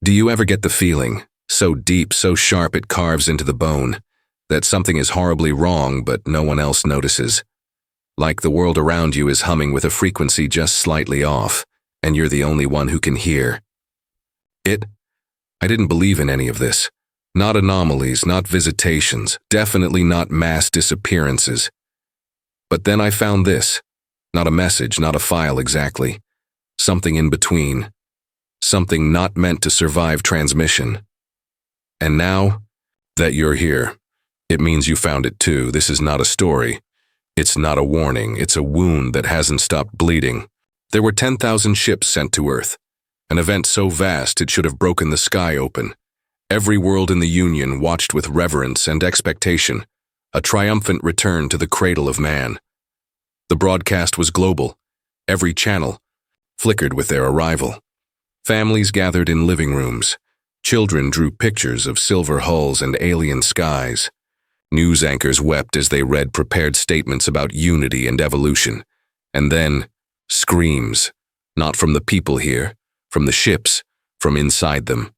Do you ever get the feeling, so deep, so sharp it carves into the bone, that something is horribly wrong but no one else notices? Like the world around you is humming with a frequency just slightly off, and you're the only one who can hear it? I didn't believe in any of this. Not anomalies, not visitations, definitely not mass disappearances. But then I found this. Not a message, not a file exactly. Something in between. Something not meant to survive transmission. And now that you're here, it means you found it too. This is not a story. It's not a warning. It's a wound that hasn't stopped bleeding. There were 10,000 ships sent to Earth. An event so vast it should have broken the sky open. Every world in the Union watched with reverence and expectation, a triumphant return to the cradle of man. The broadcast was global. Every channel flickered with their arrival. Families gathered in living rooms. Children drew pictures of silver hulls and alien skies. News anchors wept as they read prepared statements about unity and evolution. And then, screams, not from the people here, from the ships, from inside them.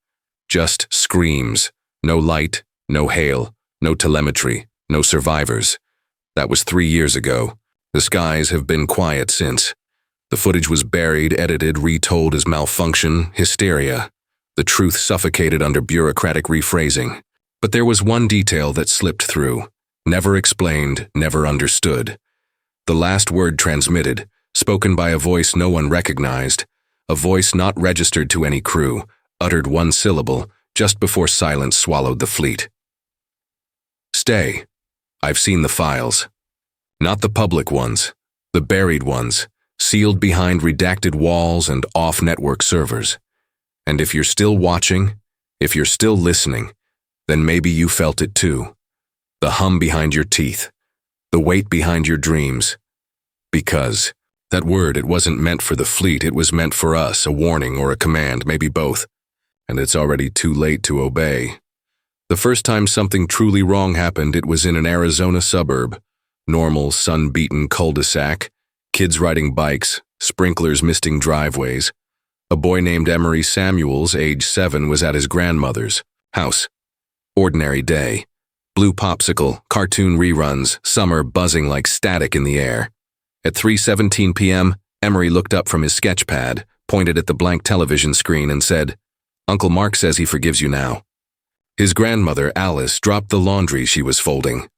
Just screams. No light, no hail, no telemetry, no survivors. That was 3 years ago. The skies have been quiet since. The footage was buried, edited, retold as malfunction, hysteria. The truth suffocated under bureaucratic rephrasing. But there was one detail that slipped through. Never explained, never understood. The last word transmitted, spoken by a voice no one recognized, a voice not registered to any crew, uttered one syllable just before silence swallowed the fleet. Stay. I've seen the files. Not the public ones, the buried ones, sealed behind redacted walls and off-network servers. And if you're still watching, if you're still listening, then maybe you felt it too. The hum behind your teeth, the weight behind your dreams. Because that word, it wasn't meant for the fleet, it was meant for us, a warning or a command, maybe both. And it's already too late to obey. The first time something truly wrong happened, it was in an Arizona suburb. Normal, sun-beaten cul-de-sac, kids riding bikes, sprinklers misting driveways. A boy named Emery Samuels, age 7, was at his grandmother's house. Ordinary day. Blue popsicle, cartoon reruns, summer buzzing like static in the air. At 3:17 p.m., Emery looked up from his sketch pad, pointed at the blank television screen and said, "Uncle Mark says he forgives you now." His grandmother, Alice, dropped the laundry she was folding.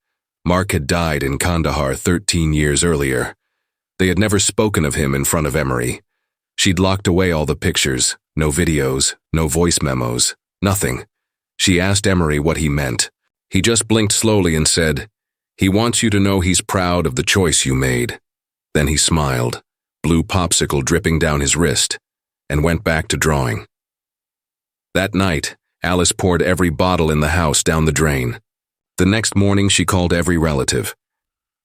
Mark had died in Kandahar 13 years earlier. They had never spoken of him in front of Emery. She'd locked away all the pictures, no videos, no voice memos, nothing. She asked Emery what he meant. He just blinked slowly and said, "He wants you to know he's proud of the choice you made." Then he smiled, blue popsicle dripping down his wrist, and went back to drawing. That night, Alice poured every bottle in the house down the drain. The next morning she called every relative.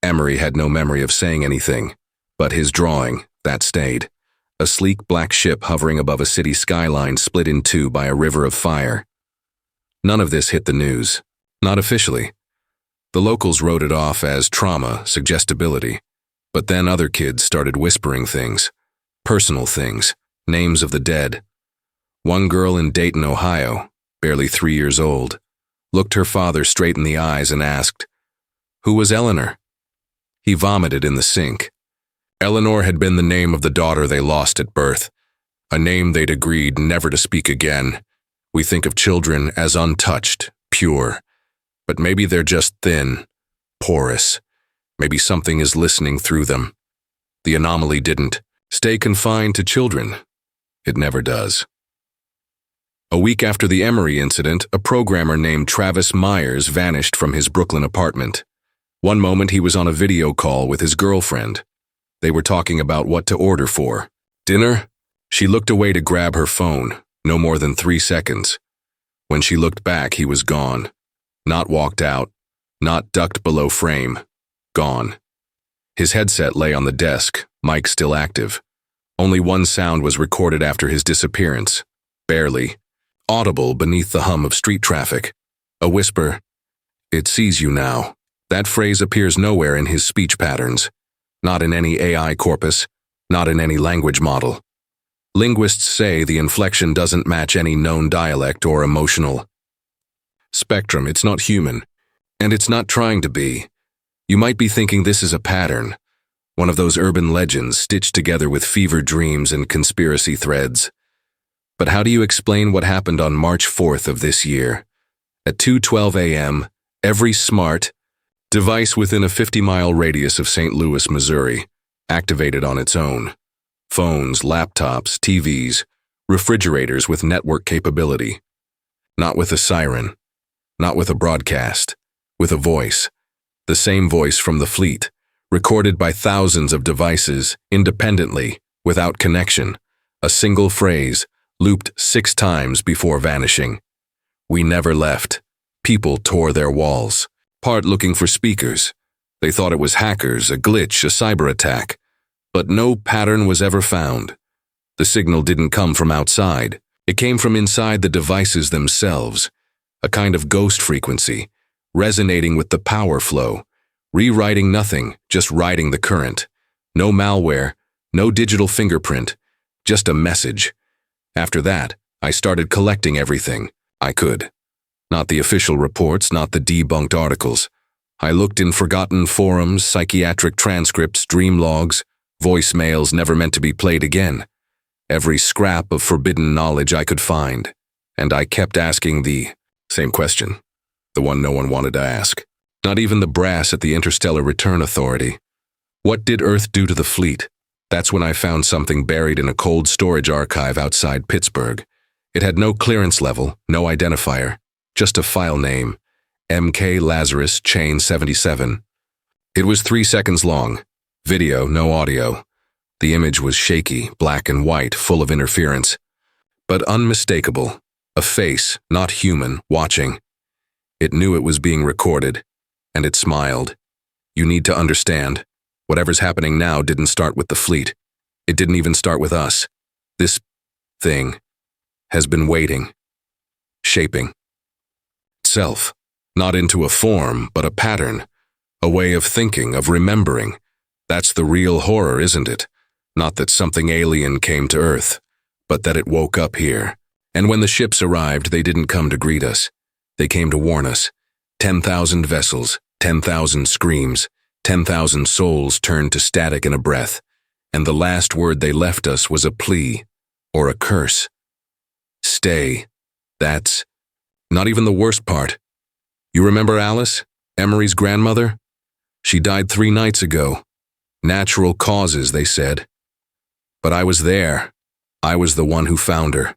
Emery had no memory of saying anything, but his drawing, that stayed. A sleek black ship hovering above a city skyline split in two by a river of fire. None of this hit the news. Not officially. The locals wrote it off as trauma, suggestibility. But then other kids started whispering things. Personal things. Names of the dead. One girl in Dayton, Ohio, barely 3 years old, looked her father straight in the eyes and asked, "Who was Eleanor?" He vomited in the sink. Eleanor had been the name of the daughter they lost at birth, a name they'd agreed never to speak again. We think of children as untouched, pure, but maybe they're just thin, porous. Maybe something is listening through them. The anomaly didn't stay confined to children. It never does. A week after the Emery incident, a programmer named Travis Myers vanished from his Brooklyn apartment. One moment he was on a video call with his girlfriend. They were talking about what to order for dinner. She looked away to grab her phone, no more than 3 seconds. When she looked back, he was gone. Not walked out, not ducked below frame. Gone. His headset lay on the desk, mic still active. Only one sound was recorded after his disappearance. Barely. Audible beneath the hum of street traffic. A whisper, "It sees you now." That phrase appears nowhere in his speech patterns. Not in any AI corpus, not in any language model. Linguists say the inflection doesn't match any known dialect or emotional spectrum. It's not human, and it's not trying to be. You might be thinking this is a pattern, one of those urban legends stitched together with fever dreams and conspiracy threads. But how do you explain what happened on March 4th of this year? At 2:12 a.m., every smart device within a 50-mile radius of St. Louis, Missouri, activated on its own. Phones, laptops, TVs, refrigerators with network capability. Not with a siren, not with a broadcast, with a voice. The same voice from the fleet, recorded by thousands of devices, independently, without connection. A single phrase, looped 6 times before vanishing. We never left. People tore their walls, part looking for speakers. They thought it was hackers, a glitch, a cyber attack. But no pattern was ever found. The signal didn't come from outside. It came from inside the devices themselves, a kind of ghost frequency, resonating with the power flow, rewriting nothing, just riding the current. No malware, no digital fingerprint, just a message. After that, I started collecting everything I could. Not the official reports, not the debunked articles. I looked in forgotten forums, psychiatric transcripts, dream logs, voicemails never meant to be played again. Every scrap of forbidden knowledge I could find. And I kept asking the same question, the one no one wanted to ask. Not even the brass at the Interstellar Return Authority. What did Earth do to the fleet? That's when I found something buried in a cold storage archive outside Pittsburgh. It had no clearance level, no identifier, just a file name, MK Lazarus Chain 77. It was 3 seconds long. Video, no audio. The image was shaky, black and white, full of interference. But unmistakable. A face, not human, watching. It knew it was being recorded, and it smiled. You need to understand. Whatever's happening now didn't start with the fleet. It didn't even start with us. This thing has been waiting, shaping itself, not into a form, but a pattern, a way of thinking, of remembering. That's the real horror, isn't it? Not that something alien came to Earth, but that it woke up here. And when the ships arrived, they didn't come to greet us. They came to warn us. 10,000 vessels, 10,000 screams, 10,000 souls turned to static in a breath. And the last word they left us was a plea, or a curse. Stay. That's not even the worst part. You remember Alice, Emery's grandmother? She died 3 nights ago. Natural causes, they said. But I was there. I was the one who found her.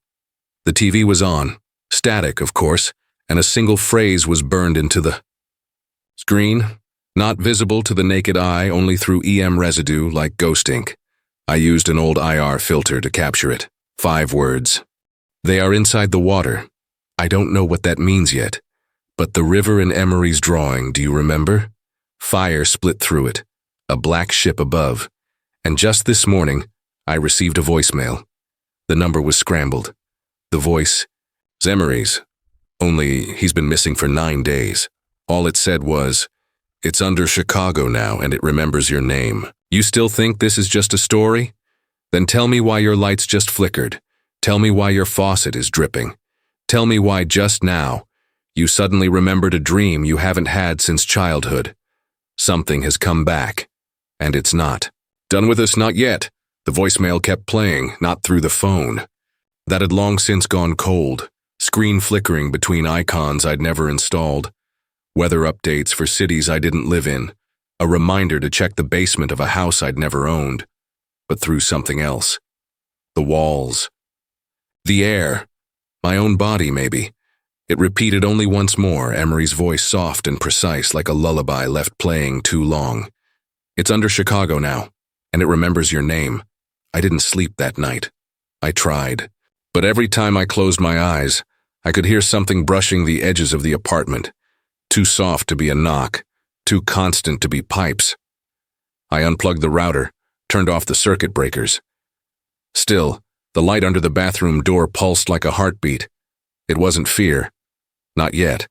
The TV was on, static, of course, and a single phrase was burned into the screen, not visible to the naked eye, only through EM residue like ghost ink. I used an old IR filter to capture it. 5 words. They are inside the water. I don't know what that means yet. But the river in Emery's drawing, do you remember? Fire split through it. A black ship above. And just this morning, I received a voicemail. The number was scrambled. The voice, Emery's. Only he's been missing for 9 days. All it said was, "It's under Chicago now and it remembers your name." You still think this is just a story? Then tell me why your lights just flickered. Tell me why your faucet is dripping. Tell me why just now you suddenly remembered a dream you haven't had since childhood. Something has come back. And it's not. Done with us, not yet. The voicemail kept playing, not through the phone. That had long since gone cold, screen flickering between icons I'd never installed, weather updates for cities I didn't live in, a reminder to check the basement of a house I'd never owned, but through something else. The walls. The air. My own body, maybe. It repeated only once more, Emery's voice soft and precise like a lullaby left playing too long. It's under Chicago now, and it remembers your name. I didn't sleep that night. I tried. But every time I closed my eyes, I could hear something brushing the edges of the apartment. Too soft to be a knock, too constant to be pipes. I unplugged the router, turned off the circuit breakers. Still, the light under the bathroom door pulsed like a heartbeat. It wasn't fear. Not yet.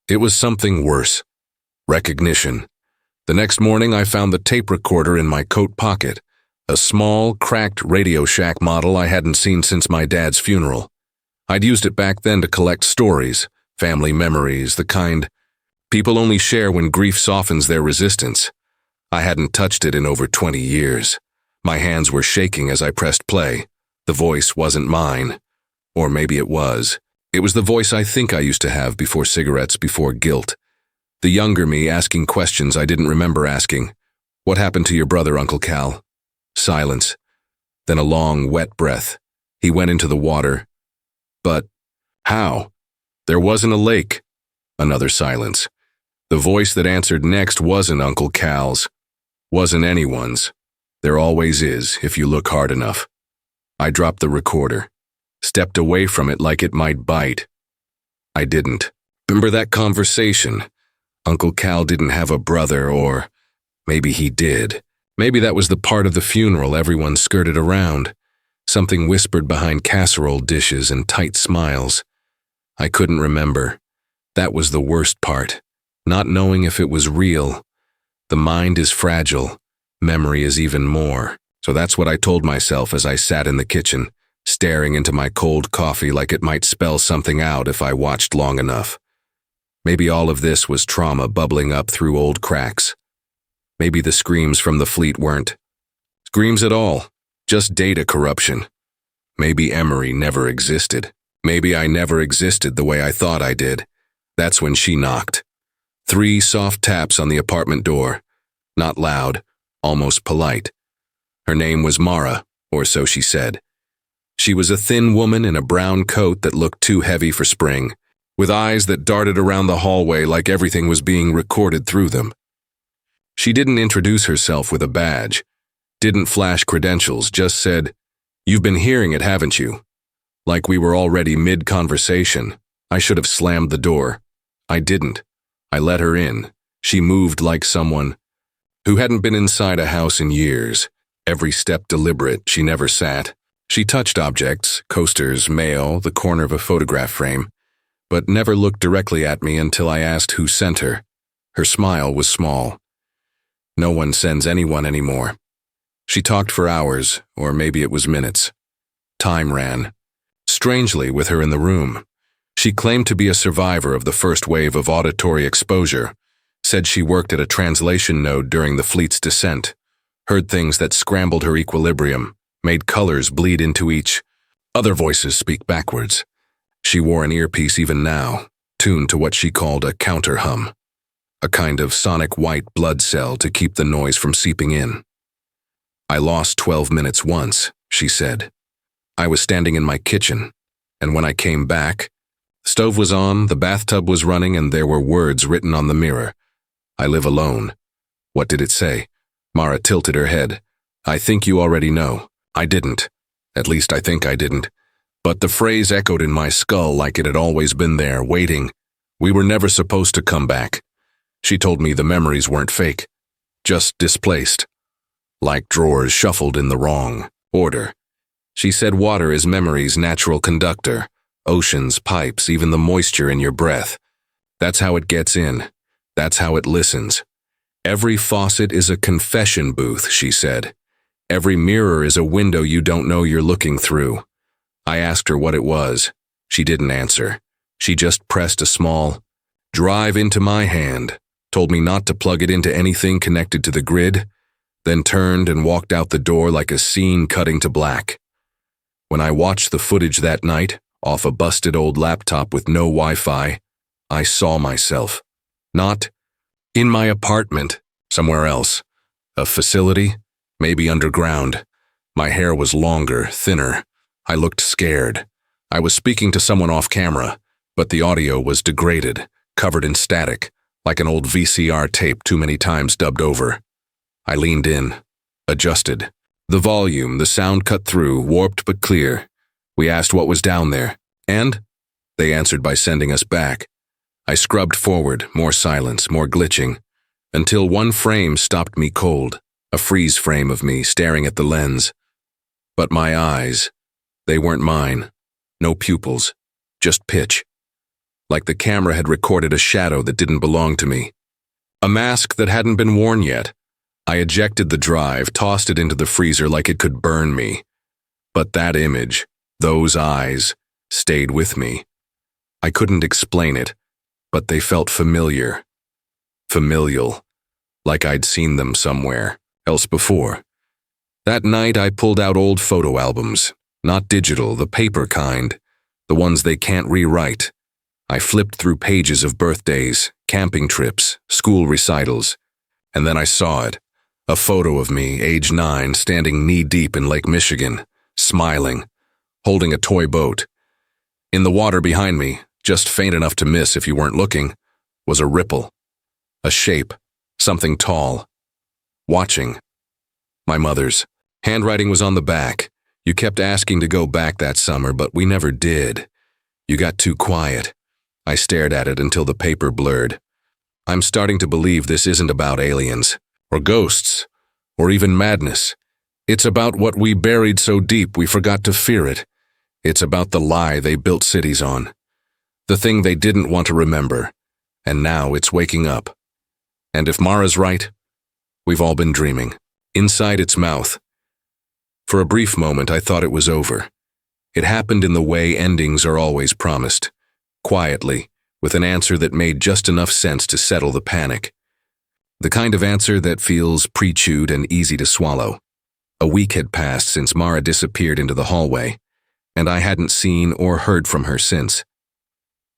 It was something worse. Recognition. The next morning I found the tape recorder in my coat pocket, A small, cracked Radio Shack model I hadn't seen since my dad's funeral. I'd used it back then to collect stories, family memories, the kind people only share when grief softens their resistance. I hadn't touched it in over 20 years. My hands were shaking as I pressed play. The voice wasn't mine. Or maybe it was. It was the voice I think I used to have before cigarettes, before guilt. The younger me asking questions I didn't remember asking. What happened to your brother, Uncle Cal? Silence. Then a long, wet breath. He went into the water. But how? There wasn't a lake. Another silence. The voice that answered next wasn't Uncle Cal's. Wasn't anyone's. There always is, if you look hard enough. I dropped the recorder. Stepped away from it like it might bite. I didn't. Remember that conversation? Uncle Cal didn't have a brother, or maybe he did. Maybe that was the part of the funeral everyone skirted around. Something whispered behind casserole dishes and tight smiles. I couldn't remember. That was the worst part. Not knowing if it was real. The mind is fragile. Memory is even more. So that's what I told myself as I sat in the kitchen, staring into my cold coffee like it might spell something out if I watched long enough. Maybe all of this was trauma bubbling up through old cracks. Maybe the screams from the fleet weren't screams at all, just data corruption. Maybe Emery never existed. Maybe I never existed the way I thought I did. That's when she knocked. 3 soft taps on the apartment door. Not loud, almost polite. Her name was Mara, or so she said. She was a thin woman in a brown coat that looked too heavy for spring, with eyes that darted around the hallway like everything was being recorded through them. She didn't introduce herself with a badge, didn't flash credentials, just said, "You've been hearing it, haven't you?" Like we were already mid-conversation. I should have slammed the door. I didn't. I let her in. She moved like someone who hadn't been inside a house in years. Every step deliberate, she never sat. She touched objects, coasters, mail, the corner of a photograph frame, but never looked directly at me until I asked who sent her. Her smile was small. No one sends anyone anymore. She talked for hours, or maybe it was minutes. Time ran. Strangely, with her in the room. She claimed to be a survivor of the first wave of auditory exposure, said she worked at a translation node during the fleet's descent, heard things that scrambled her equilibrium, made colors bleed into each. Other voices speak backwards. She wore an earpiece even now, tuned to what she called a counter-hum, a kind of sonic white blood cell to keep the noise from seeping in. I lost 12 minutes once, she said. I was standing in my kitchen, and when I came back, the stove was on, the bathtub was running, and there were words written on the mirror. I live alone. What did it say? Mara tilted her head. I think you already know. I didn't. At least I think I didn't. But the phrase echoed in my skull like it had always been there, waiting. We were never supposed to come back. She told me the memories weren't fake, just displaced. Like drawers shuffled in the wrong order. She said water is memory's natural conductor. Oceans, pipes, even the moisture in your breath. That's how it gets in. That's how it listens. Every faucet is a confession booth, she said. Every mirror is a window you don't know you're looking through. I asked her what it was. She didn't answer. She just pressed a small drive into my hand, told me not to plug it into anything connected to the grid, then turned and walked out the door like a scene cutting to black. When I watched the footage that night, off a busted old laptop with no Wi-Fi, I saw myself. Not in my apartment, somewhere else. A facility, maybe underground. My hair was longer, thinner. I looked scared. I was speaking to someone off camera, but the audio was degraded, covered in static, like an old VCR tape too many times dubbed over. I leaned in, adjusted. The volume, the sound cut through, warped but clear. We asked what was down there, and they answered by sending us back. I scrubbed forward, more silence, more glitching, until one frame stopped me cold, a freeze frame of me staring at the lens. But my eyes, they weren't mine. No pupils, just pitch. Like the camera had recorded a shadow that didn't belong to me. A mask that hadn't been worn yet, I ejected the drive, tossed it into the freezer like it could burn me. But that image, those eyes, stayed with me. I couldn't explain it, but they felt familiar. Familial, like I'd seen them somewhere else before. That night I pulled out old photo albums, not digital, the paper kind, the ones they can't rewrite. I flipped through pages of birthdays, camping trips, school recitals, and then I saw it. A photo of me, age 9, standing knee-deep in Lake Michigan, smiling, holding a toy boat. In the water behind me, just faint enough to miss if you weren't looking, was a ripple, a shape, something tall. Watching. My mother's. Handwriting was on the back. You kept asking to go back that summer, but we never did. You got too quiet. I stared at it until the paper blurred. I'm starting to believe this isn't about aliens, or ghosts, or even madness. It's about what we buried so deep we forgot to fear it. It's about the lie they built cities on. The thing they didn't want to remember. And now it's waking up. And if Mara's right, we've all been dreaming. Inside its mouth. For a brief moment, I thought it was over. It happened in the way endings are always promised. Quietly, with an answer that made just enough sense to settle the panic. The kind of answer that feels pre-chewed and easy to swallow. A week had passed since Mara disappeared into the hallway, and I hadn't seen or heard from her since.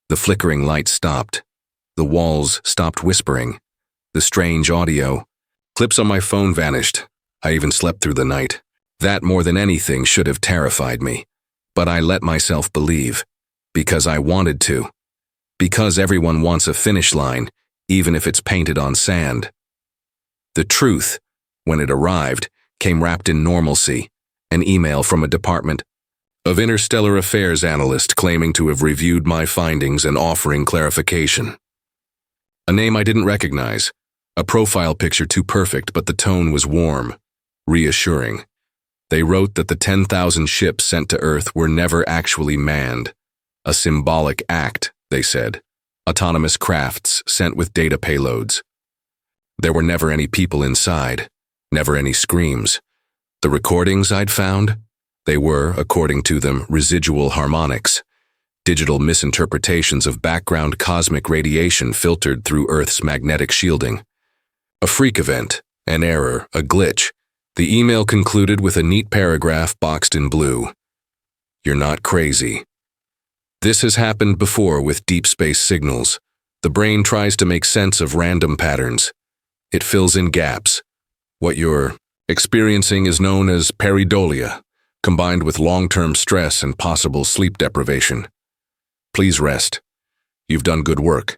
The flickering light stopped. The walls stopped whispering. The strange audio. Clips on my phone vanished. I even slept through the night. That more than anything should have terrified me. But I let myself believe. Because I wanted to. Because everyone wants a finish line, even if it's painted on sand. The truth, when it arrived, came wrapped in normalcy. An email from a Department of Interstellar Affairs analyst claiming to have reviewed my findings and offering clarification. A name I didn't recognize. A profile picture too perfect, but the tone was warm, reassuring. They wrote that the 10,000 ships sent to Earth were never actually manned. A symbolic act, they said. Autonomous crafts sent with data payloads. There were never any people inside, never any screams. The recordings I'd found, they were, according to them, residual harmonics, digital misinterpretations of background cosmic radiation filtered through Earth's magnetic shielding. A freak event, an error, a glitch. The email concluded with a neat paragraph boxed in blue. You're not crazy. This has happened before with deep space signals. The brain tries to make sense of random patterns. It fills in gaps. What you're experiencing is known as pareidolia, combined with long-term stress and possible sleep deprivation. Please rest. You've done good work.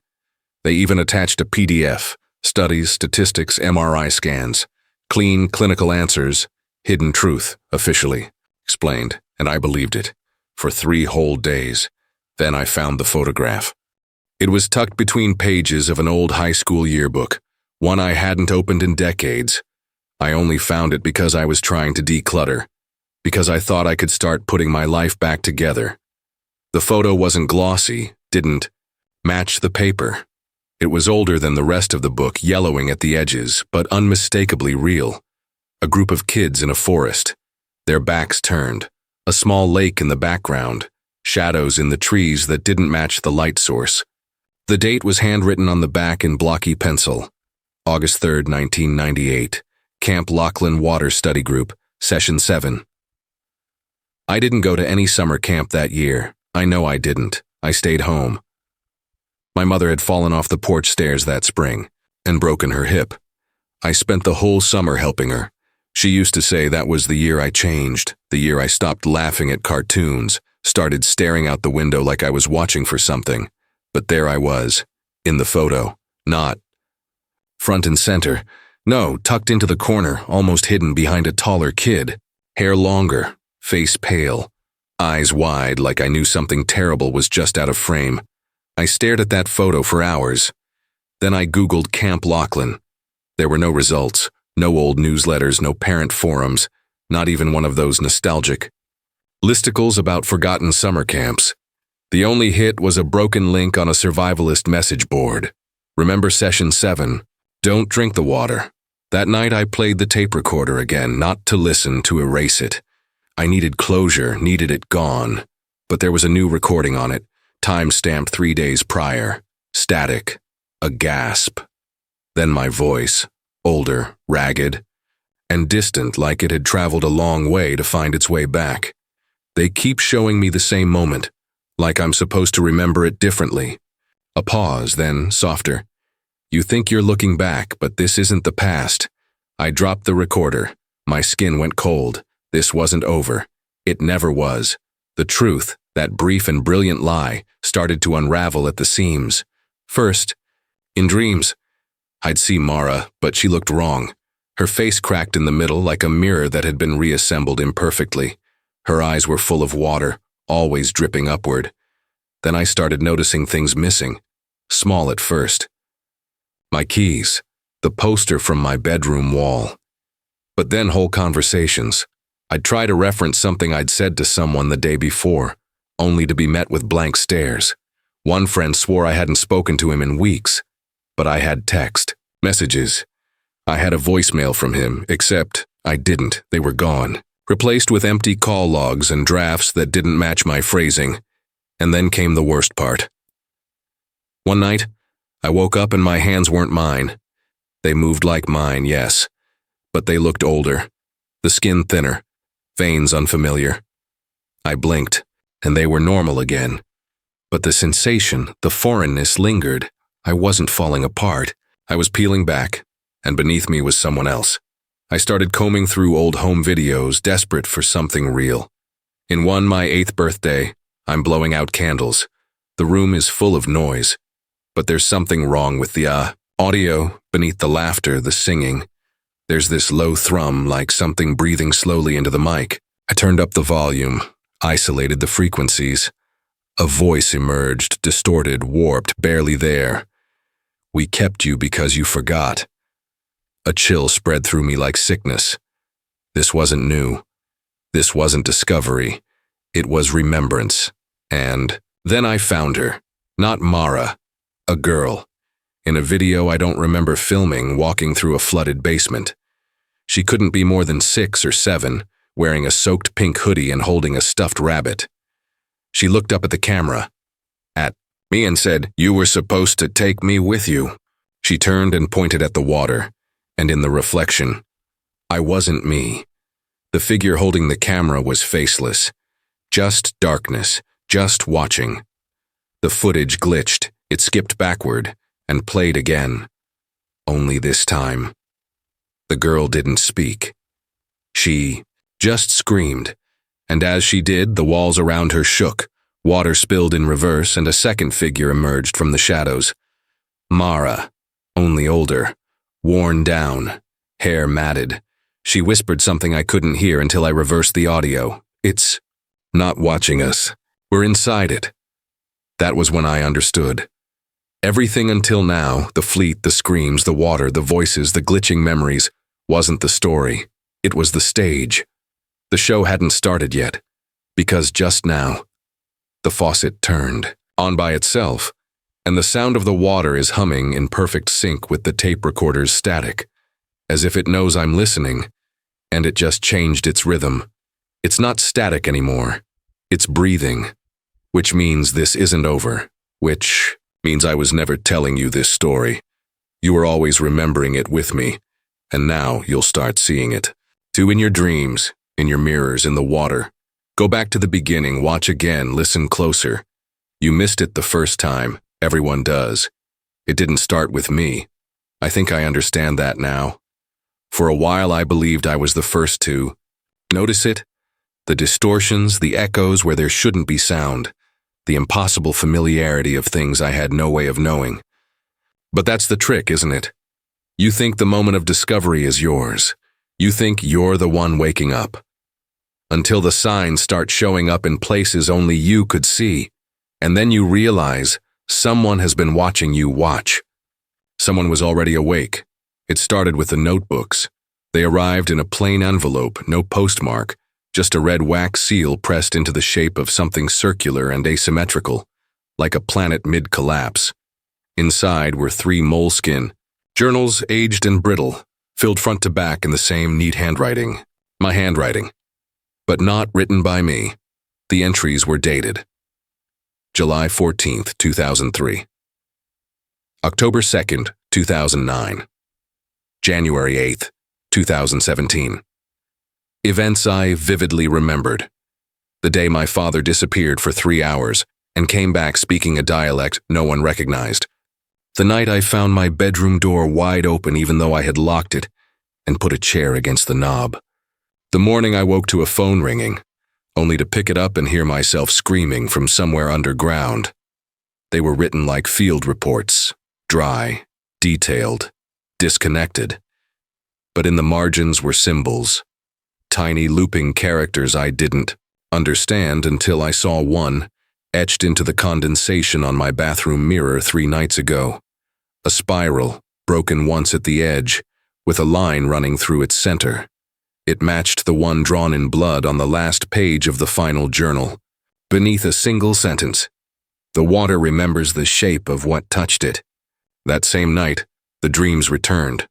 They even attached a PDF, studies, statistics, MRI scans, clean clinical answers, hidden truth, officially, explained, and I believed it, for 3 whole days. Then I found the photograph. It was tucked between pages of an old high school yearbook, one I hadn't opened in decades. I only found it because I was trying to declutter, because I thought I could start putting my life back together. The photo wasn't glossy, didn't match the paper. It was older than the rest of the book, yellowing at the edges, but unmistakably real. A group of kids in a forest, their backs turned, a small lake in the background, shadows in the trees that didn't match the light source. The date was handwritten on the back in blocky pencil. August 3rd, 1998. Camp Lachlan Water Study Group, Session 7. I didn't go to any summer camp that year. I know I didn't. I stayed home. My mother had fallen off the porch stairs that spring and broken her hip. I spent the whole summer helping her. She used to say that was the year I changed, the year I stopped laughing at cartoons, started staring out the window like I was watching for something. But there I was, in the photo, not front and center. No, tucked into the corner, almost hidden behind a taller kid. Hair longer, face pale, eyes wide like I knew something terrible was just out of frame. I stared at that photo for hours. Then I Googled Camp Lachlan. There were no results, no old newsletters, no parent forums, not even one of those nostalgic listicles about forgotten summer camps. The only hit was a broken link on a survivalist message board. Remember Session 7? Don't drink the water. That night I played the tape recorder again, not to listen, to erase it. I needed closure, needed it gone. But there was a new recording on it, time-stamped 3 days prior. Static. A gasp. Then my voice, older, ragged, and distant, like it had traveled a long way to find its way back. They keep showing me the same moment, like I'm supposed to remember it differently. A pause, then softer. You think you're looking back, but this isn't the past. I dropped the recorder. My skin went cold. This wasn't over. It never was. The truth, that brief and brilliant lie, started to unravel at the seams. First, in dreams, I'd see Mara, but she looked wrong. Her face cracked in the middle like a mirror that had been reassembled imperfectly. Her eyes were full of water, always dripping upward. Then I started noticing things missing. Small at first. My keys, the poster from my bedroom wall. But then whole conversations. I'd try to reference something I'd said to someone the day before, only to be met with blank stares. One friend swore I hadn't spoken to him in weeks, but I had text, messages. I had a voicemail from him, except I didn't. They were gone, replaced with empty call logs and drafts that didn't match my phrasing. And then came the worst part. One night, I woke up and my hands weren't mine. They moved like mine, yes, but they looked older, the skin thinner, veins unfamiliar. I blinked, and they were normal again. But the sensation, the foreignness lingered. I wasn't falling apart. I was peeling back, and beneath me was someone else. I started combing through old home videos, desperate for something real. In one, my 8th birthday, I'm blowing out candles. The room is full of noise, but there's something wrong with the audio, beneath the laughter, the singing. There's this low thrum, like something breathing slowly into the mic. I turned up the volume, isolated the frequencies. A voice emerged, distorted, warped, barely there. We kept you because you forgot. A chill spread through me like sickness. This wasn't new. This wasn't discovery. It was remembrance. And then I found her. Not Mara. A girl. In a video I don't remember filming, walking through a flooded basement. She couldn't be more than 6 or 7, wearing a soaked pink hoodie and holding a stuffed rabbit. She looked up at the camera, at me, and said, "You were supposed to take me with you." She turned and pointed at the water, and in the reflection, I wasn't me. The figure holding the camera was faceless. Just darkness, just watching. The footage glitched, it skipped backward, and played again. Only this time. The girl didn't speak. She just screamed, and as she did, the walls around her shook, water spilled in reverse, and a second figure emerged from the shadows. Mara, only older, worn down, hair matted. She whispered something I couldn't hear until I reversed the audio. "It's not watching us. We're inside it." That was when I understood. Everything until now, the fleet, the screams, the water, the voices, the glitching memories, wasn't the story. It was the stage. The show hadn't started yet, because just now, the faucet turned on by itself, and the sound of the water is humming in perfect sync with the tape recorder's static, as if it knows I'm listening, and it just changed its rhythm. It's not static anymore. It's breathing, which means this isn't over, which means I was never telling you this story. You were always remembering it with me, and now you'll start seeing it. Too, in your dreams, in your mirrors, in the water. Go back to the beginning, watch again, listen closer. You missed it the first time, everyone does. It didn't start with me. I think I understand that now. For a while I believed I was the first to. Notice it? The distortions, the echoes where there shouldn't be sound. The impossible familiarity of things I had no way of knowing. But that's the trick, isn't it? You think the moment of discovery is yours. You think you're the one waking up. Until the signs start showing up in places only you could see. And then you realize someone has been watching you watch. Someone was already awake. It started with the notebooks. They arrived in a plain envelope, no postmark, just a red wax seal pressed into the shape of something circular and asymmetrical, like a planet mid-collapse. Inside were 3 moleskin journals, aged and brittle, filled front to back in the same neat handwriting. My handwriting. But not written by me. The entries were dated. July 14th, 2003. October 2nd, 2009. January 8th, 2017. Events I vividly remembered. The day my father disappeared for 3 hours and came back speaking a dialect no one recognized. The night I found my bedroom door wide open even though I had locked it and put a chair against the knob. The morning I woke to a phone ringing, only to pick it up and hear myself screaming from somewhere underground. They were written like field reports, dry, detailed, disconnected. But in the margins were symbols, tiny looping characters I didn't understand until I saw one etched into the condensation on my bathroom mirror 3 nights ago. A spiral, broken once at the edge, with a line running through its center. It matched the one drawn in blood on the last page of the final journal. Beneath a single sentence, "The water remembers the shape of what touched it." That same night, the dreams returned.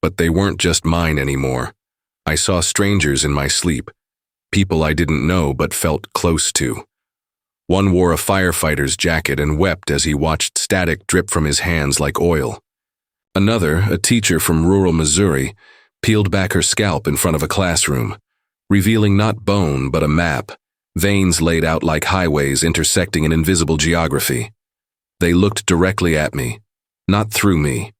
But they weren't just mine anymore. I saw strangers in my sleep, people I didn't know but felt close to. One wore a firefighter's jacket and wept as he watched static drip from his hands like oil. Another, a teacher from rural Missouri, peeled back her scalp in front of a classroom, revealing not bone but a map, veins laid out like highways intersecting an invisible geography. They looked directly at me, not through me.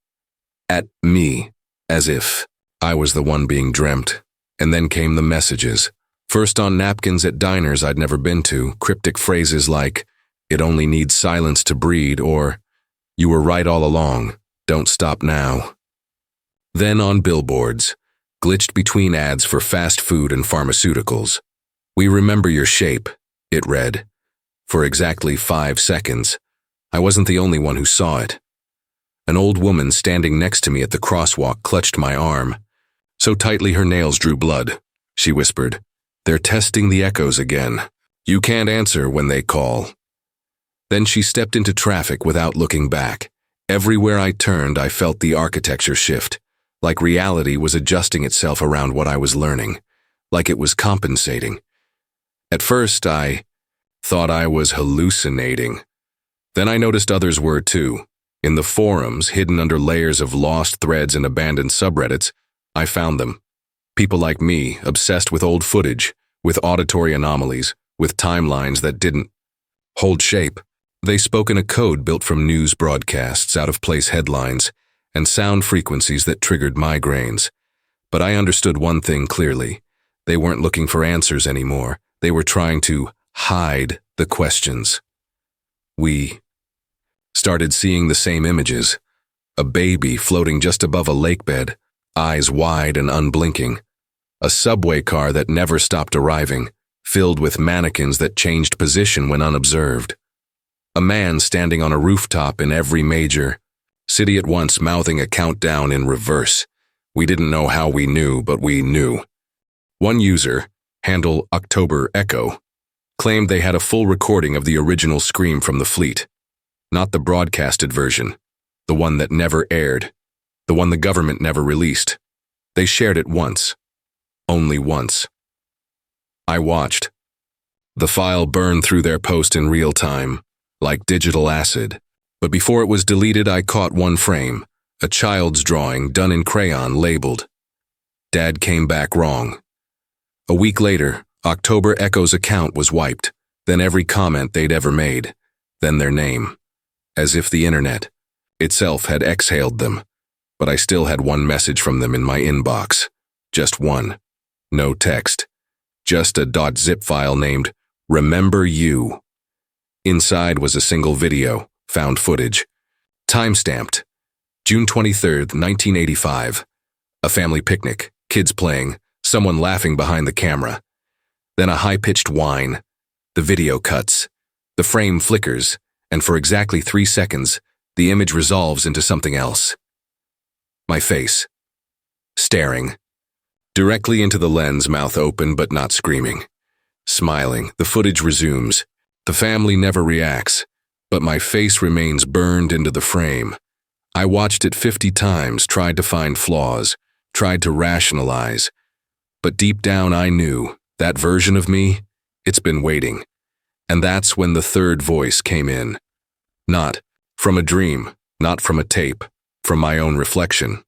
At me, as if I was the one being dreamt. And then came the messages. First on napkins at diners I'd never been to, cryptic phrases like, "It only needs silence to breed," or, "You were right all along, don't stop now." Then on billboards, glitched between ads for fast food and pharmaceuticals. "We remember your shape," it read. For exactly 5 seconds. I wasn't the only one who saw it. An old woman standing next to me at the crosswalk clutched my arm. So tightly her nails drew blood. She whispered, "They're testing the echoes again. You can't answer when they call." Then she stepped into traffic without looking back. Everywhere I turned, I felt the architecture shift, like reality was adjusting itself around what I was learning, like it was compensating. At first, I thought I was hallucinating. Then I noticed others were too. In the forums, hidden under layers of lost threads and abandoned subreddits, I found them. People like me, obsessed with old footage, with auditory anomalies, with timelines that didn't hold shape. They spoke in a code built from news broadcasts, out-of-place headlines, and sound frequencies that triggered migraines. But I understood one thing clearly. They weren't looking for answers anymore. They were trying to hide the questions. We started seeing the same images. A baby floating just above a lakebed, eyes wide and unblinking. A subway car that never stopped arriving, filled with mannequins that changed position when unobserved. A man standing on a rooftop in every major city at once, mouthing a countdown in reverse. We didn't know how we knew, but we knew. One user, handle October Echo, claimed they had a full recording of the original scream from the fleet. Not the broadcasted version, the one that never aired, the one the government never released. They shared it once. Only once. I watched. The file burned through their post in real time, like digital acid. But before it was deleted, I caught one frame, a child's drawing done in crayon labeled, "Dad came back wrong." A week later, October Echo's account was wiped, then every comment they'd ever made, then their name. As if the internet itself had exhaled them. But I still had one message from them in my inbox. Just one. No text. Just a .zip file named "Remember You." Inside was a single video, found footage. Timestamped. June 23rd, 1985. A family picnic, kids playing, someone laughing behind the camera. Then a high-pitched whine. The video cuts. The frame flickers, and for exactly 3 seconds, the image resolves into something else. My face. Staring. Directly into the lens, mouth open but not screaming. Smiling, the footage resumes. The family never reacts, but my face remains burned into the frame. I watched it 50 times, tried to find flaws, tried to rationalize. But deep down I knew, that version of me, it's been waiting. And that's when the third voice came in. Not from a dream, not from a tape, from my own reflection.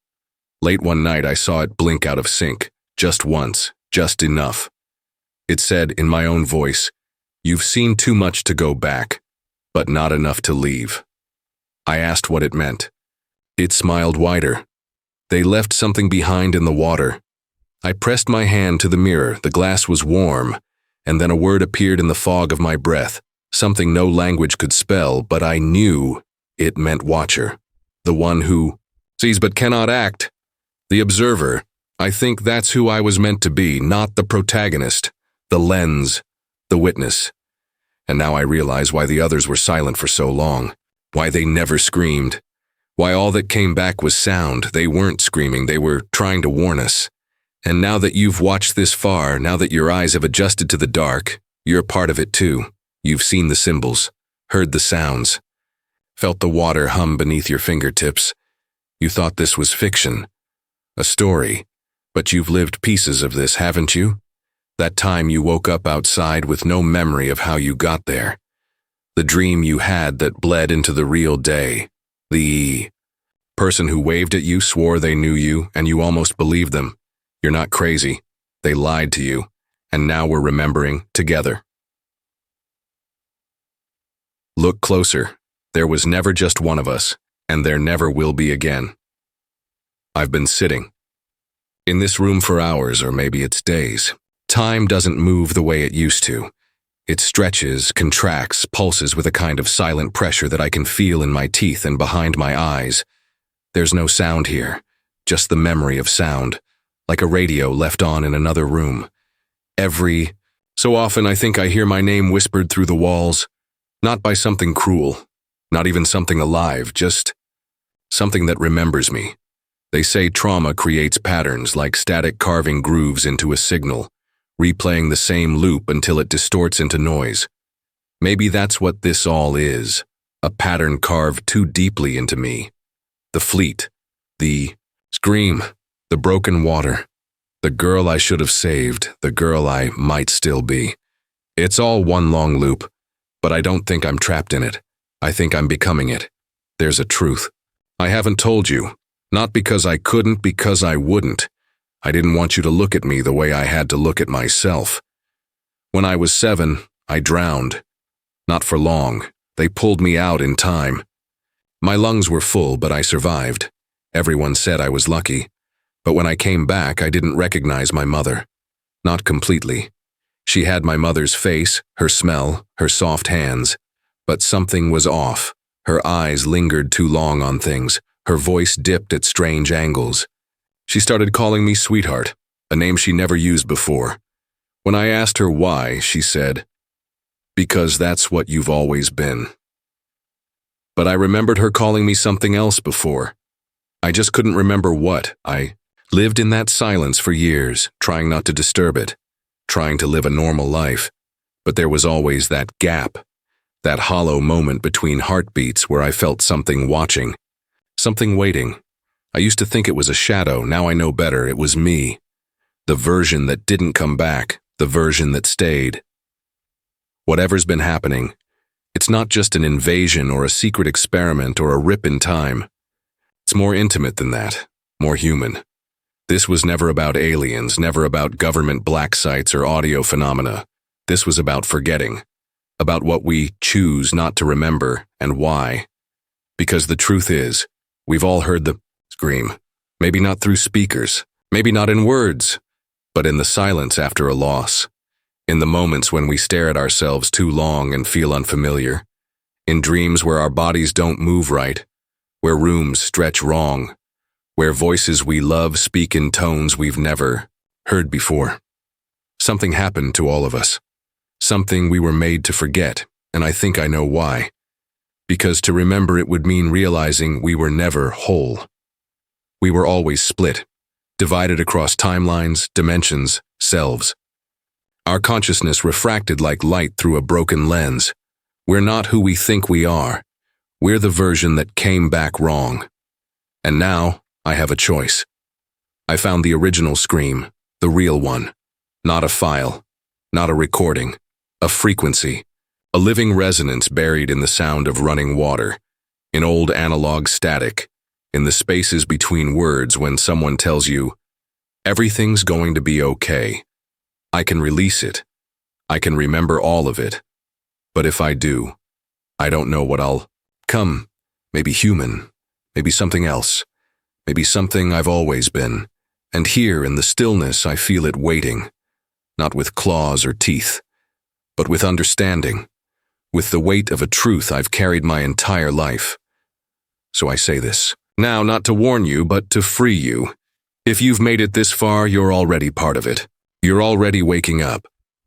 Late one night I saw it blink out of sync, just once, just enough. It said in my own voice, "You've seen too much to go back, but not enough to leave." I asked what it meant. It smiled wider. They left something behind in the water. I pressed my hand to the mirror, the glass was warm, and then a word appeared in the fog of my breath, something no language could spell, but I knew it meant watcher. The one who sees but cannot act. The observer. I think that's who I was meant to be, not the protagonist, the lens, the witness. And now I realize why the others were silent for so long, why they never screamed, why all that came back was sound. They weren't screaming, they were trying to warn us. And now that you've watched this far, now that your eyes have adjusted to the dark, you're part of it too. You've seen the symbols, heard the sounds, felt the water hum beneath your fingertips. You thought this was fiction, a story, but you've lived pieces of this, haven't you? That time you woke up outside with no memory of how you got there. The dream you had that bled into the real day. The person who waved at you swore they knew you, and you almost believed them. You're not crazy. They lied to you, and now we're remembering together. Look closer. There was never just one of us, and there never will be again. I've been sitting in this room for hours, or maybe it's days. Time doesn't move the way it used to. It stretches, contracts, pulses with a kind of silent pressure that I can feel in my teeth and behind my eyes. There's no sound here, just the memory of sound, like a radio left on in another room. Every so often I think I hear my name whispered through the walls, not by something cruel, not even something alive, just something that remembers me. They say trauma creates patterns like static carving grooves into a signal, replaying the same loop until it distorts into noise. Maybe that's what this all is, a pattern carved too deeply into me. The fleet, the scream, the broken water, the girl I should have saved, the girl I might still be. It's all one long loop, but I don't think I'm trapped in it. I think I'm becoming it. There's a truth. I haven't told you, not because I couldn't, because I wouldn't. I didn't want you to look at me the way I had to look at myself. When I was 7, I drowned. Not for long. They pulled me out in time. My lungs were full, but I survived. Everyone said I was lucky. But when I came back, I didn't recognize my mother. Not completely. She had my mother's face, her smell, her soft hands. But something was off. Her eyes lingered too long on things. Her voice dipped at strange angles. She started calling me sweetheart, a name she never used before. When I asked her why, she said, "Because that's what you've always been." But I remembered her calling me something else before. I just couldn't remember what. I lived in that silence for years, trying not to disturb it, trying to live a normal life. But there was always that gap, that hollow moment between heartbeats where I felt something watching, something waiting. I used to think it was a shadow, now I know better, it was me. The version that didn't come back, the version that stayed. Whatever's been happening, it's not just an invasion or a secret experiment or a rip in time. It's more intimate than that, more human. This was never about aliens, never about government black sites or audio phenomena. This was about forgetting, about what we choose not to remember and why. Because the truth is, we've all heard the scream, maybe not through speakers, maybe not in words, but in the silence after a loss, in the moments when we stare at ourselves too long and feel unfamiliar, in dreams where our bodies don't move right, where rooms stretch wrong, where voices we love speak in tones we've never heard before. Something happened to all of us, something we were made to forget, and I think I know why. Because to remember it would mean realizing we were never whole. We were always split, divided across timelines, dimensions, selves. Our consciousness refracted like light through a broken lens. We're not who we think we are. We're the version that came back wrong. And now, I have a choice. I found the original scream, the real one. Not a file, not a recording, a frequency, a living resonance buried in the sound of running water, in old analog static, in the spaces between words when someone tells you, everything's going to be okay. I can release it. I can remember all of it. But if I do, I don't know what I'll come. Maybe human, maybe something else, maybe something I've always been. And here in the stillness I feel it waiting, not with claws or teeth, but with understanding, with the weight of a truth I've carried my entire life. So I say this, now not to warn you, but to free you. If you've made it this far, you're already part of it. You're already waking up.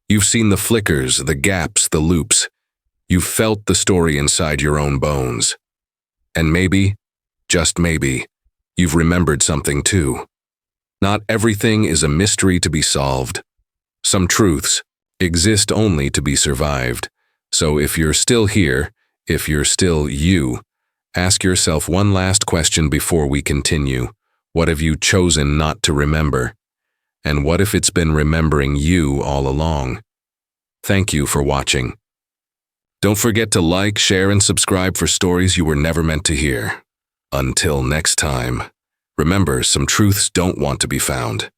You've seen the flickers, the gaps, the loops. You've felt the story inside your own bones. And maybe, just maybe, you've remembered something too. Not everything is a mystery to be solved. Some truths exist only to be survived. So if you're still here, if you're still you, ask yourself one last question before we continue. What have you chosen not to remember? And what if it's been remembering you all along? Thank you for watching. Don't forget to like, share, and subscribe for stories you were never meant to hear. Until next time, remember, some truths don't want to be found.